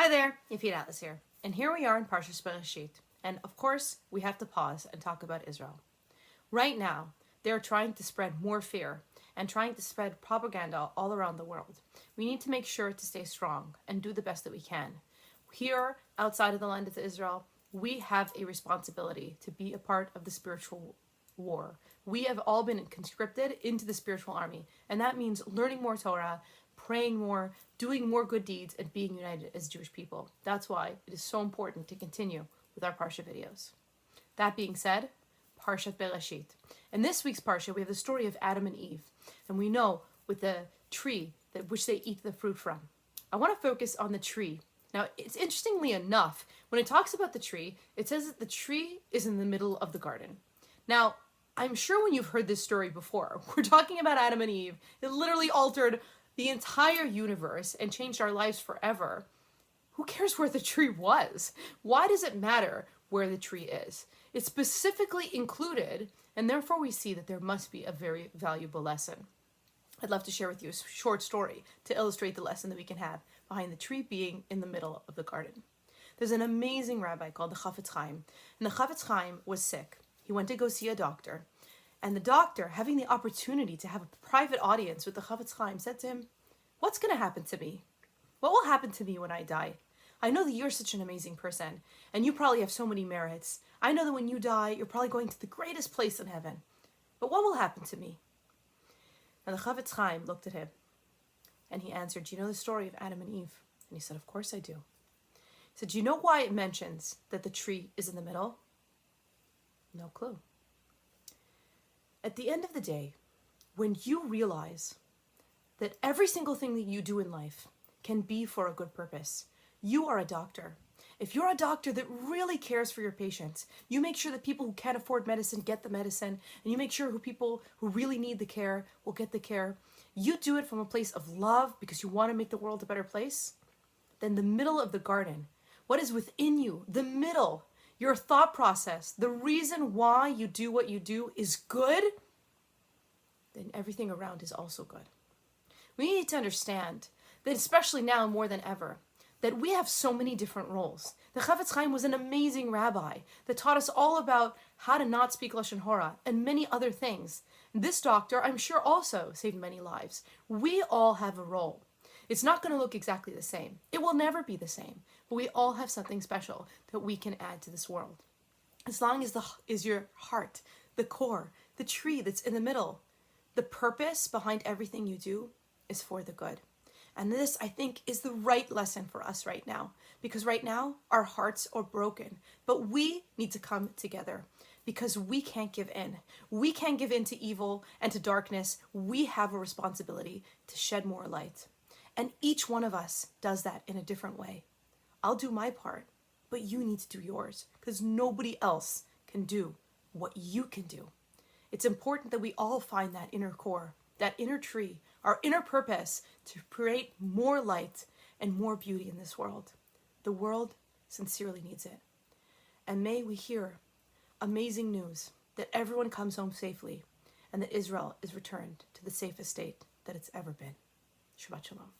Hi there, Yafid Atlas here. And here we are in Parsha Bereshet. And of course, we have to pause and talk about Israel. Right now, they're trying to spread more fear and trying to spread propaganda all around the world. We need to make sure to stay strong and do the best that we can. Here, outside of the land of Israel, we have a responsibility to be a part of the spiritual war. We have all been conscripted into the spiritual army, and that means learning more Torah, praying more, doing more good deeds, and being united as Jewish people. That's why it is so important to continue with our Parsha videos. That being said, Parsha Bereshet. In this week's Parsha, we have the story of Adam and Eve, and we know with the tree that which they eat the fruit from. I want to focus on the tree. Now, it's interestingly enough, when it talks about the tree, it says that the tree is in the middle of the garden. Now, I'm sure when you've heard this story before, we're talking about Adam and Eve. It literally altered the entire universe and changed our lives forever. Who cares where the tree was? Why does it matter where the tree is? It's specifically included, and therefore we see that there must be a very valuable lesson. I'd love to share with you a short story to illustrate the lesson that we can have behind the tree being in the middle of the garden. There's an amazing rabbi called the Chafetz Chaim, and the Chafetz Chaim was sick. He went to go see a doctor, and the doctor, having the opportunity to have a private audience with the Chafetz Chaim, said to him, "What's going to happen to me? What will happen to me when I die? I know that you're such an amazing person, and you probably have so many merits. I know that when you die, you're probably going to the greatest place in heaven. But what will happen to me?" And the Chafetz Chaim looked at him, and he answered, "Do you know the story of Adam and Eve?" And he said, "Of course I do." He said, "Do you know why it mentions that the tree is in the middle?" No clue. At the end of the day, when you realize that every single thing that you do in life can be for a good purpose, you are a doctor. If you're a doctor that really cares for your patients, you make sure that people who can't afford medicine get the medicine, and you make sure people who really need the care will get the care. You do it from a place of love because you want to make the world a better place. Then the middle of the garden, what is within you, the middle, your thought process, the reason why you do what you do is good, then everything around is also good. We need to understand that, especially now more than ever, that we have so many different roles. The Chafetz Chaim was an amazing rabbi that taught us all about how to not speak Lashon Hora and many other things. This doctor, I'm sure, also saved many lives. We all have a role. It's not going to look exactly the same. It will never be the same. But we all have something special that we can add to this world. As long as your heart, the core, the tree that's in the middle, the purpose behind everything you do is for the good. And this, I think, is the right lesson for us right now. Because right now, our hearts are broken. But we need to come together because we can't give in. We can't give in to evil and to darkness. We have a responsibility to shed more light. And each one of us does that in a different way. I'll do my part, but you need to do yours because nobody else can do what you can do. It's important that we all find that inner core, that inner tree, our inner purpose to create more light and more beauty in this world. The world sincerely needs it. And may we hear amazing news that everyone comes home safely and that Israel is returned to the safest state that it's ever been. Shabbat Shalom.